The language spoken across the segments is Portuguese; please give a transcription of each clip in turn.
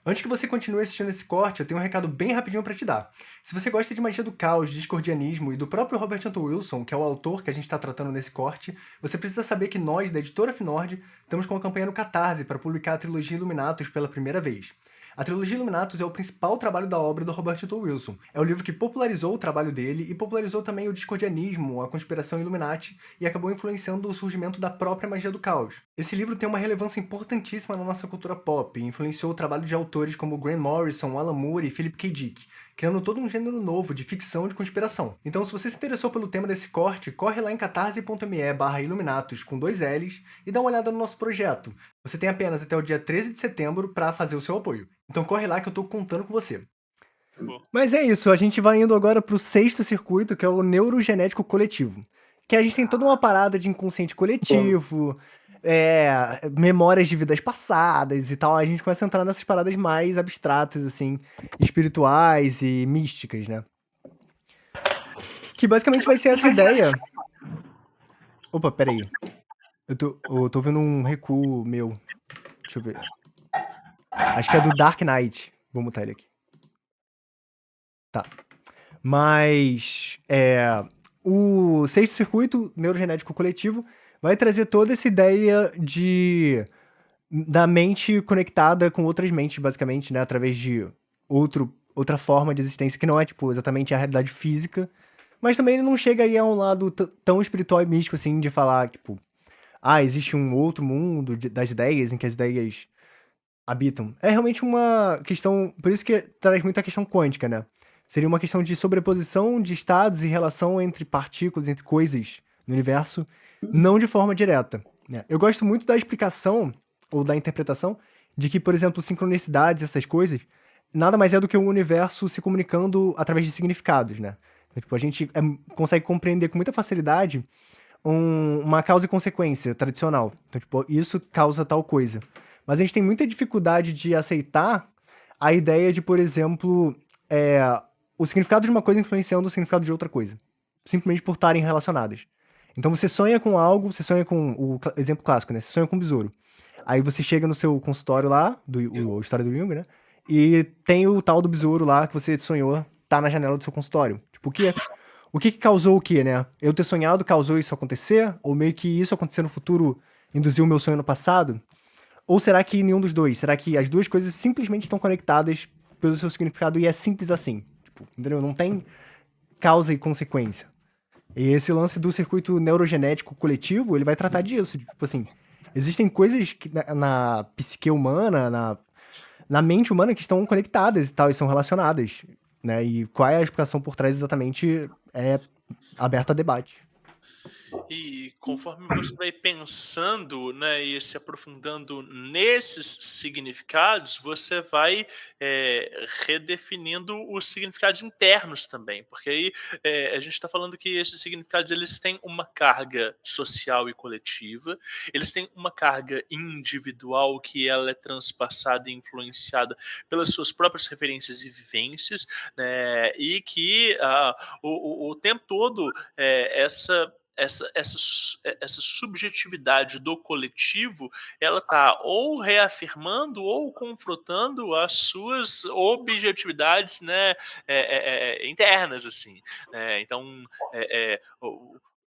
Antes que você continue assistindo esse corte, eu tenho um recado bem rapidinho pra te dar. Se você gosta de magia do caos, discordianismo e do próprio Robert Anton Wilson, que é o autor que a gente está tratando nesse corte, você precisa saber que nós, da editora Finord, estamos com uma campanha no Catarse para publicar a trilogia Illuminatus pela primeira vez. A trilogia Illuminatus é o principal trabalho da obra do Robert Anton Wilson. É o livro que popularizou o trabalho dele e popularizou também o discordianismo, a conspiração Illuminati e acabou influenciando o surgimento da própria magia do caos. Esse livro tem uma relevância importantíssima na nossa cultura pop e influenciou o trabalho de autores como Grant Morrison, Alan Moore e Philip K. Dick, criando todo um gênero novo de ficção de conspiração. Então, se você se interessou pelo tema desse corte, corre lá em catarse.me/Illuminatus com 2 L's e dá uma olhada no nosso projeto. Você tem apenas até o dia 13 de setembro para fazer o seu apoio. Então corre lá que eu tô contando com você. Boa. Mas é isso, a gente vai indo agora pro 6º circuito, que é o neurogenético coletivo. Que a gente tem toda uma parada de inconsciente coletivo, memórias de vidas passadas e tal. A gente começa a entrar nessas paradas mais abstratas, assim, espirituais e místicas, né? Que basicamente vai ser essa ideia. Opa, peraí. Eu tô vendo um recuo meu. Deixa eu ver. Acho que é do Dark Knight. Vou mutar ele aqui. Tá. Mas o 6º circuito neurogenético coletivo vai trazer toda essa ideia da mente conectada com outras mentes, basicamente, né? Através de outra forma de existência que não é, tipo, exatamente a realidade física. Mas também ele não chega aí a um lado tão espiritual e místico, assim, de falar, tipo, existe um outro mundo das ideias, em que as ideias habitam. É realmente uma questão, por isso que traz muita questão quântica, né? Seria uma questão de sobreposição de estados e relação entre partículas, entre coisas no universo, não de forma direta, né? Eu gosto muito da explicação, ou da interpretação, de que, por exemplo, sincronicidades, essas coisas, nada mais é do que o universo se comunicando através de significados, né? Então, tipo, a gente consegue compreender com muita facilidade uma causa e consequência tradicional. Então, tipo, isso causa tal coisa. Mas a gente tem muita dificuldade de aceitar a ideia de, por exemplo, o significado de uma coisa influenciando o significado de outra coisa. Simplesmente por estarem relacionadas. Então você sonha com algo, você sonha com o exemplo clássico, né? Você sonha com um besouro. Aí você chega no seu consultório lá, a história do Jung, né? E tem o tal do besouro lá que você sonhou, tá na janela do seu consultório. Tipo, o que causou o quê, né? Eu ter sonhado causou isso acontecer? Ou meio que isso acontecer no futuro induziu o meu sonho no passado? Ou será que nenhum dos dois? Será que as duas coisas simplesmente estão conectadas pelo seu significado e é simples assim? Tipo, entendeu? Não tem causa e consequência. E esse lance do circuito neurogenético coletivo, ele vai tratar disso. Tipo assim, existem coisas que na psique humana, na mente humana que estão conectadas e tal, e são relacionadas, né? E qual é a explicação por trás exatamente é aberto a debate. E conforme você vai pensando, né, e se aprofundando nesses significados, você vai redefinindo os significados internos também, porque aí a gente está falando que esses significados eles têm uma carga social e coletiva, eles têm uma carga individual que ela é transpassada e influenciada pelas suas próprias referências e vivências, né, e que o tempo todo essa subjetividade do coletivo, ela está ou reafirmando ou confrontando as suas objetividades, né, internas, assim. Então,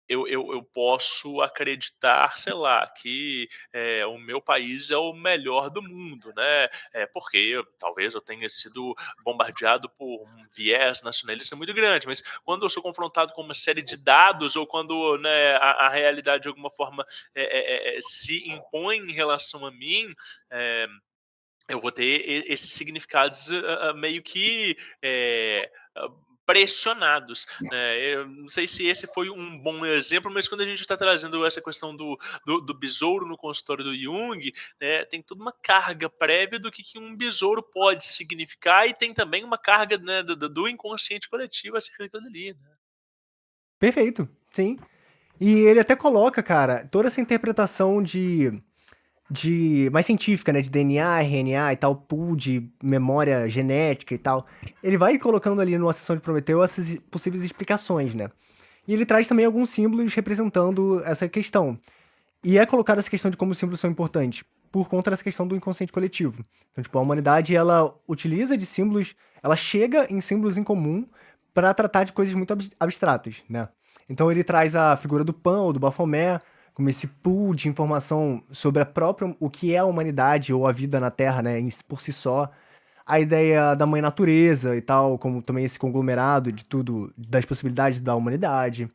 eu posso acreditar, sei lá, que o meu país é o melhor do mundo, né? Porque talvez eu tenha sido bombardeado por um viés nacionalista muito grande, mas quando eu sou confrontado com uma série de dados ou quando, né, a realidade de alguma forma se impõe em relação a mim, é, eu vou ter esses significados meio que pressionados, né? Eu não sei se esse foi um bom exemplo, mas quando a gente está trazendo essa questão do besouro no consultório do Jung, né, tem toda uma carga prévia do que um besouro pode significar e tem também uma carga, né, do inconsciente coletivo acerca daquilo ali, né? Perfeito, sim. E ele até coloca, cara, toda essa interpretação de mais científica, né, de DNA, RNA e tal, pool de memória genética e tal. Ele vai colocando ali no Ascensão de Prometeu essas possíveis explicações, né? E ele traz também alguns símbolos representando essa questão. E é colocada essa questão de como os símbolos são importantes. por conta dessa questão do inconsciente coletivo. Então, tipo, a humanidade, ela utiliza de símbolos, ela chega em símbolos em comum para tratar de coisas muito abstratas, né? Então ele traz a figura do Pan ou do Baphomet como esse pool de informação sobre a própria, o que é a humanidade ou a vida na Terra, né, por si só. A ideia da mãe natureza e tal, como também esse conglomerado de tudo, das possibilidades da humanidade,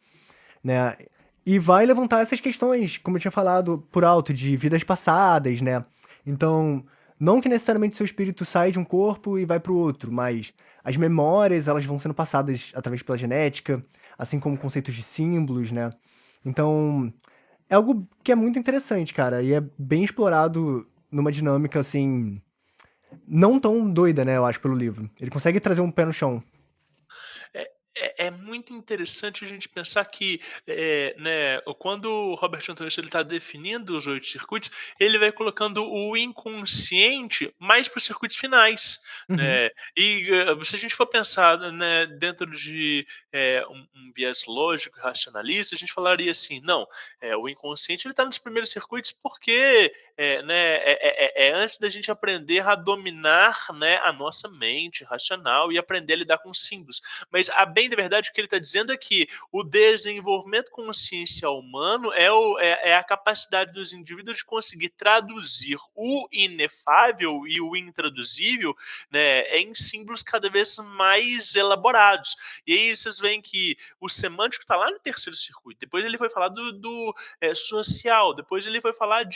né? E vai levantar essas questões, como eu tinha falado por alto, de vidas passadas, né? Então, não que necessariamente seu espírito sai de um corpo e vai para o outro, mas as memórias, elas vão sendo passadas através pela genética, assim como conceitos de símbolos, né? Então, é algo que é muito interessante, cara, e é bem explorado numa dinâmica, assim, não tão doida, né, eu acho, pelo livro. Ele consegue trazer um pé no chão. É muito interessante a gente pensar que, né, quando o Robert Anton Wilson ele está definindo os 8 circuitos, ele vai colocando o inconsciente mais para os circuitos finais, Uhum. né. E, se a gente for pensar, né, dentro de, um viés lógico e racionalista, a gente falaria assim: "Não, o inconsciente ele está nos primeiros circuitos porque, né, é antes da gente aprender a dominar, né, a nossa mente racional e aprender a lidar com símbolos". Mas a bem da verdade, o que ele está dizendo é que o desenvolvimento consciencial humano é a capacidade dos indivíduos de conseguir traduzir o inefável e o intraduzível, né, em símbolos cada vez mais elaborados. E aí vocês veem que o semântico está lá no terceiro circuito. Depois ele foi falar do social. Depois ele foi falar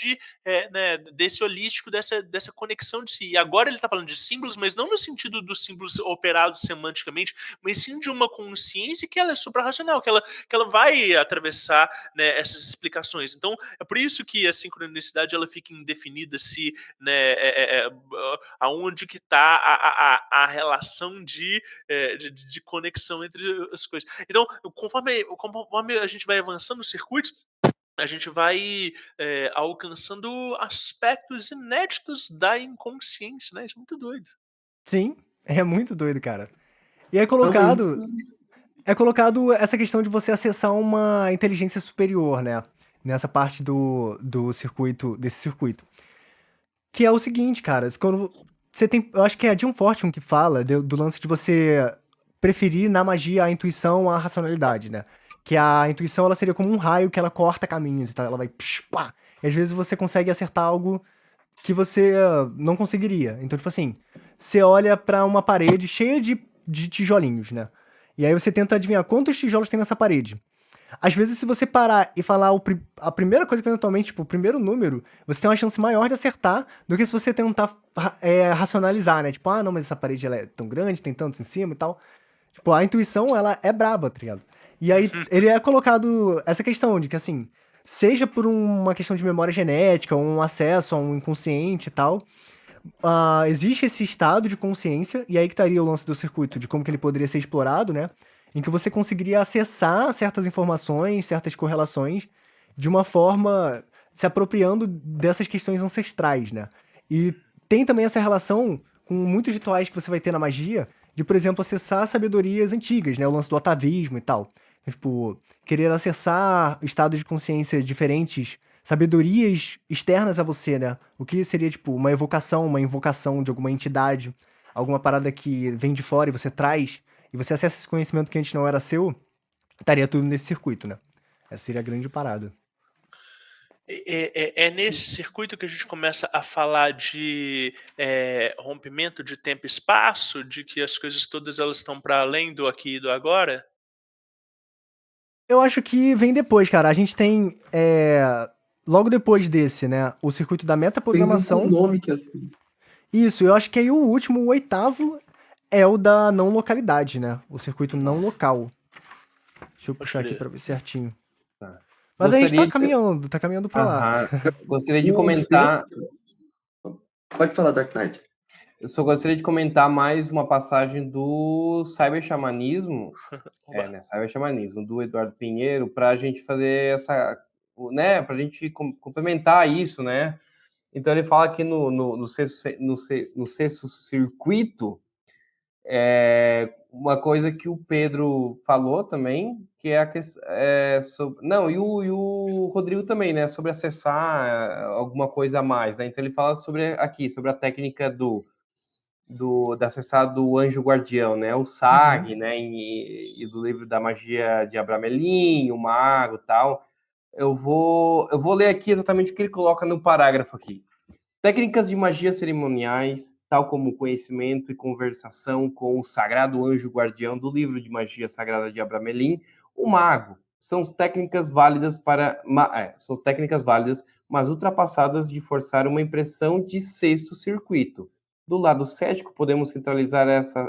né, desse holístico, dessa conexão de si. E agora ele está falando de símbolos, mas não no sentido dos símbolos operados semanticamente, mas sim de uma consciência que ela é suprarracional, que ela vai atravessar, né, essas explicações. Então, é por isso que a sincronicidade ela fica indefinida se, né, aonde que está a relação de conexão entre as coisas. Então, conforme a gente vai avançando nos circuitos, a gente vai alcançando aspectos inéditos da inconsciência, né? Isso é muito doido. Sim, é muito doido, cara. E Realmente. é colocado essa questão de você acessar uma inteligência superior, né? Nessa parte do circuito, desse circuito. Que é o seguinte, cara, quando você tem, eu acho que é a Jim Fortune que fala do lance de você preferir na magia a intuição à racionalidade, né? Que a intuição ela seria como um raio que ela corta caminhos e tal, ela vai psh, pá. E às vezes você consegue acertar algo que você não conseguiria. Então, tipo assim, você olha pra uma parede cheia de tijolinhos, né? E aí você tenta adivinhar quantos tijolos tem nessa parede. Às vezes, se você parar e falar a primeira coisa que vem na tua mente, tipo, o primeiro número, você tem uma chance maior de acertar do que se você tentar racionalizar, né? Tipo, ah, não, mas essa parede ela é tão grande, tem tantos em cima e tal. Tipo, a intuição, ela é braba, tá ligado? E aí, ele é colocado essa questão de que, assim, seja por uma questão de memória genética, um acesso a um inconsciente e tal, existe esse estado de consciência, e aí que estaria o lance do circuito, de como que ele poderia ser explorado, né? Em que você conseguiria acessar certas informações, certas correlações, de uma forma se apropriando dessas questões ancestrais, né? E tem também essa relação com muitos rituais que você vai ter na magia, de, por exemplo, acessar sabedorias antigas, né? O lance do atavismo e tal. Então, tipo, querer acessar estados de consciência diferentes, sabedorias externas a você, né? O que seria, tipo, uma evocação, uma invocação de alguma entidade, alguma parada que vem de fora e você traz, e você acessa esse conhecimento que antes não era seu, estaria tudo nesse circuito, né? Essa seria a grande parada. É nesse circuito que a gente começa a falar de rompimento de tempo e espaço, de que as coisas todas elas estão para além do aqui e do agora? Eu acho que vem depois, cara. A gente tem, logo depois desse, né, o circuito da Tem um com metaprogramação. nome que é assim. Isso, eu acho que aí o último, o oitavo, é o da não localidade, né? O circuito não local. Deixa eu Pode puxar aqui crer. pra ver certinho. Tá. Mas a gente Gostaria de. tá caminhando pra lá. Aham. Gostaria de O comentar. Pode falar, Dark Knight. Eu só gostaria de comentar mais uma passagem do Cyber Xamanismo, Oba. né, Cyber Xamanismo, do Eduardo Pinheiro, para a gente fazer né, para a gente complementar isso, né? Então ele fala que no sexto circuito Uma coisa que o Pedro falou também, que é a questão. Não, e o Rodrigo também, né? Sobre acessar alguma coisa a mais, né? Então ele fala sobre a técnica de acessar do anjo guardião, né? O SAG, né? E do livro da magia de Abramelin, o mago e tal. Eu vou ler aqui exatamente o que ele coloca no parágrafo aqui. Técnicas de magia cerimoniais, tal como conhecimento e conversação com o sagrado anjo guardião do livro de magia sagrada de Abramelin, o mago, são técnicas válidas mas ultrapassadas de forçar uma impressão de sexto circuito. Do lado cético, podemos centralizar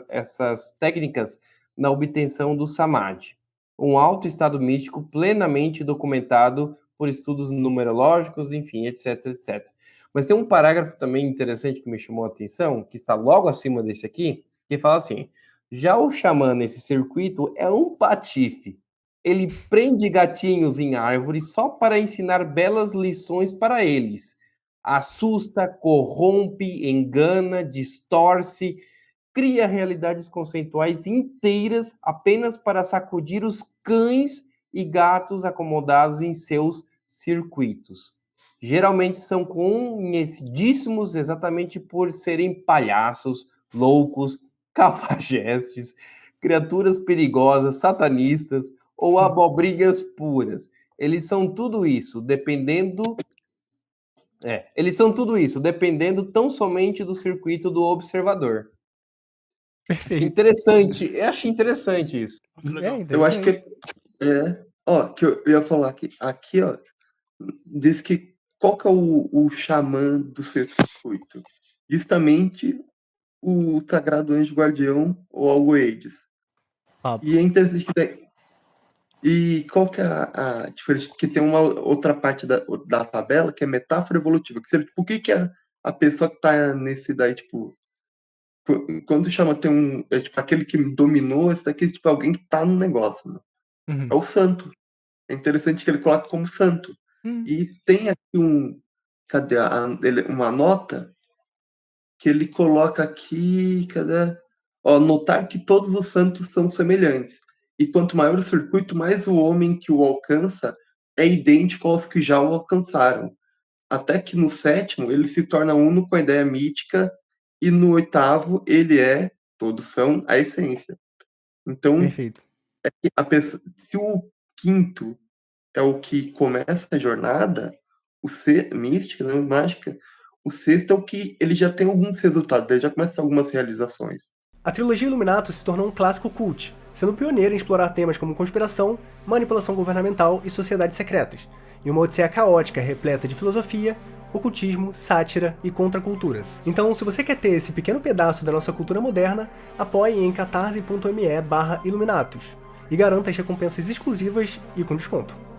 essas técnicas na obtenção do samadhi, um alto estado místico plenamente documentado por estudos numerológicos, enfim, etc, etc. Mas tem um parágrafo também interessante que me chamou a atenção, que está logo acima desse aqui, que fala assim: já o xamã nesse circuito é um patife. Ele prende gatinhos em árvores só para ensinar belas lições para eles. Assusta, corrompe, engana, distorce, cria realidades conceituais inteiras apenas para sacudir os cães e gatos acomodados em seus circuitos. Geralmente são conhecidíssimos exatamente por serem palhaços, loucos, cafajestes, criaturas perigosas, satanistas ou abobrinhas puras. Eles são tudo isso, dependendo tão somente do circuito do observador. Perfeito. Achei interessante isso. Eu acho que que eu ia falar aqui, ó, diz que qual que é o xamã do sexto circuito? Justamente o sagrado anjo guardião ou Algoides. E é interessante que e qual que é a diferença? Que tem uma outra parte da tabela que é metáfora evolutiva, que seria tipo, o que que a pessoa que tá nesse daí, tipo, quando chama tem tipo aquele que dominou, esse daqui é tipo alguém que tá no negócio, né? É o santo. É interessante que ele coloca como santo. E tem aqui cadê uma nota que ele coloca aqui, cadê? Ó, notar que todos os santos são semelhantes. E quanto maior o circuito, mais o homem que o alcança é idêntico aos que já o alcançaram. Até que no sétimo ele se torna uno com a ideia mítica e no oitavo ele todos são a essência. Então, Perfeito. se o quinto é o que começa a jornada, mística, né, mágica, o sexto é o que ele já tem alguns resultados, ele já começa a ter algumas realizações. A trilogia Illuminatus se tornou um clássico cult, sendo pioneira em explorar temas como conspiração, manipulação governamental e sociedades secretas, em uma odisseia caótica repleta de filosofia, ocultismo, sátira e contracultura. Então, se você quer ter esse pequeno pedaço da nossa cultura moderna, apoie em catarse.me/Illuminatus e garanta as recompensas exclusivas e com desconto.